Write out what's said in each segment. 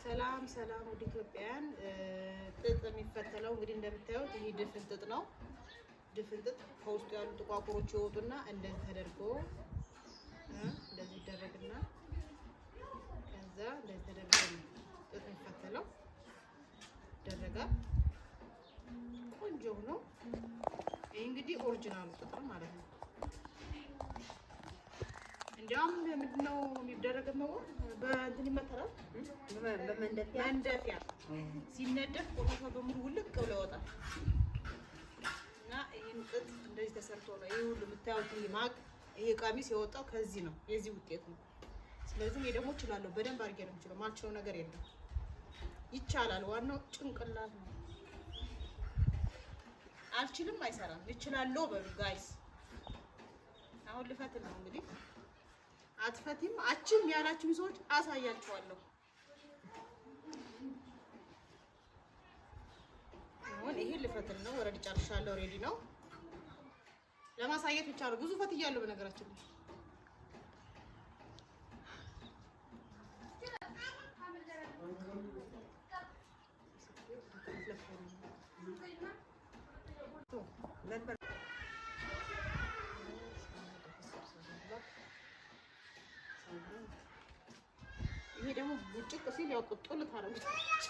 ሰላም ሰላም ወደ ኢትዮጵያን ጥጥ የሚፈተለው እንግዲህ እንደምታዩት ይሄ ድፍን ጥጥ ነው። ድፍን ጥጥ ከውስጡ ያሉ ጥቋቁሮች ይወጡና እንደዚህ ተደርጎ እንደዚህ ይደረግና ከዛ እንደዚህ ተደርጎ ጥጥ የሚፈተለው ይደረጋል። ቆንጆ ነው። ይሄ እንግዲህ ኦሪጂናሉ ጥጥ ነው ማለት ነው። እንዲያውም ምንድነው የሚደረገው? በእንትን ይመተራል፣ በመንደፊያ ሲነደፍ ቆሻሻው በሙሉ ውልቅ ብሎ ይወጣል። እና ይሄን ጥጥ እንደዚህ ተሰርቶ ነው ይሄ ሁሉ የምታዩት። ይሄ ማቅ፣ ይሄ ቀሚስ የወጣው ከዚህ ነው፣ የዚህ ውጤት ነው። ስለዚህ እኔ ደግሞ እችላለሁ፣ በደንብ አድርጌ ነው የምችለው። ማልችለው ነገር የለም፣ ይቻላል። ዋናው ጭንቅላት ነው። አልችልም አይሰራም፣ እችላለሁ በሉ ጋይስ። አሁን ልፈትል ነው እንግዲህ። አትፈቲም አችም ያላችሁ ሰዎች አሳያችኋለሁ። አሁን ይሄ ልፈትል ነው። ወረድ ጨርሻለሁ። ሬዲ ነው። ለማሳየት ብቻ ነው። ብዙ ፈትያለሁ በነገራችን ላይ። ይሄ ደግሞ ቡጭቅ ሲል ያው ቁጥል ታረጉታለች።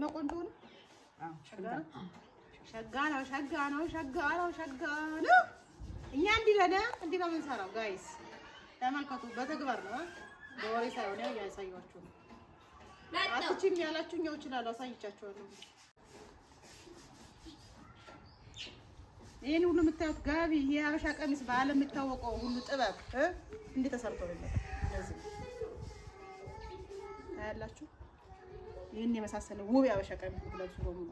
ነው ቆንጆ ነው። ሸጋ ነው። እኛ እንዲህ ነው የምንሰራው ጋይስ። ተመልከቱ፣ በተግባር ነው፣ በወሬ ሳይሆን ያው ያሳያችሁ ነው። አትችይም ያላችሁ እኛው እችላለሁ፣ አሳይቻችኋለሁ። ይሄን ሁሉ የምታዩት ጋቢ፣ ይሄ አበሻ ቀሚስ በዓለም የሚታወቀው ሁሉ ጥበብ እንዴት ተሰርቶ ነው እንደዚህ ታያላችሁ። ይሄን የመሳሰለ ውብ ያበሻ ቀሚስ ብለብሱ በሙሉ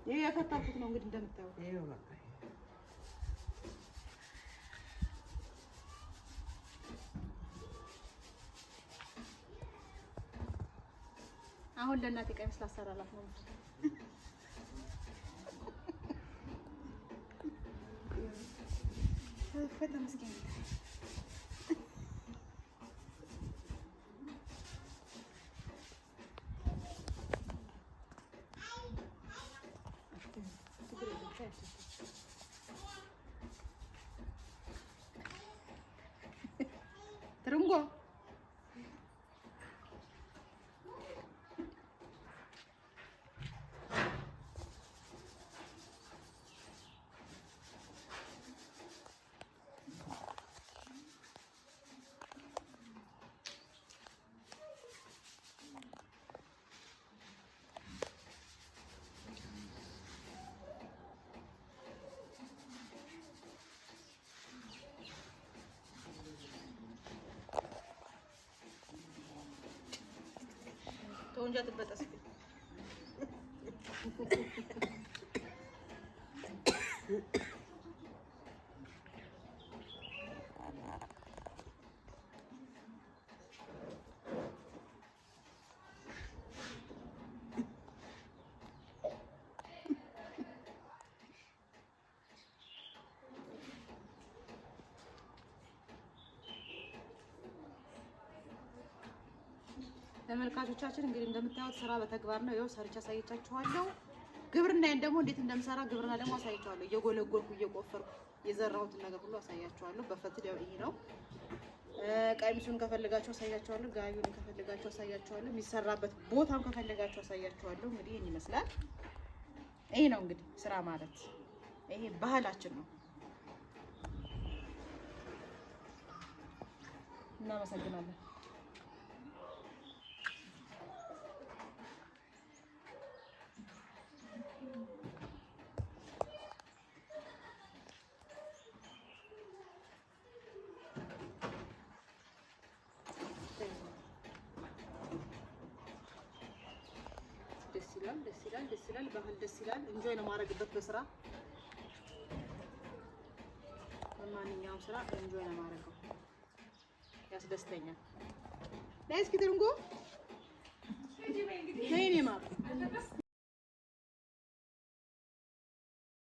ይሄ ያፈታኩት ነው እንግዲህ እንደምታዩት። ይሄው በቃ አሁን ለእናቴ ቀሚስ ላሰራላት ነው። ፈታ መስኪን ትርንጎ ተወንጃ ትበጠስ ተመልካቾቻችን እንግዲህ እንደምታዩት ስራ በተግባር ነው። ይኸው ሰርቻ ሳይቻችኋለሁ። ግብርናዬን ደግሞ እንዴት እንደምሰራ ግብርና ደግሞ አሳያችኋለሁ። እየጎለጎልኩ እየቆፈርኩ የዘራሁትን ነገር ሁሉ አሳያችኋለሁ። በፈትል ያው ይሄ ነው። ቀሚሱን ከፈለጋችሁ አሳያችኋለሁ። ጋዩን ከፈለጋችሁ አሳያችኋለሁ። የሚሰራበት ቦታም ከፈለጋችሁ አሳያችኋለሁ። እንግዲህ ይሄን ይመስላል። ይሄ ነው እንግዲህ ስራ ማለት ይሄ ባህላችን ነው። እናመሰግናለን። ደስ ይላል። ባህል ደስ ይላል። እንጆይ ነው ማድረግበት በስራ በማንኛውም ስራ እንጆይ ነው ማድረገው። ያስደስተኛል። ላይ እስኪ ትርንጎ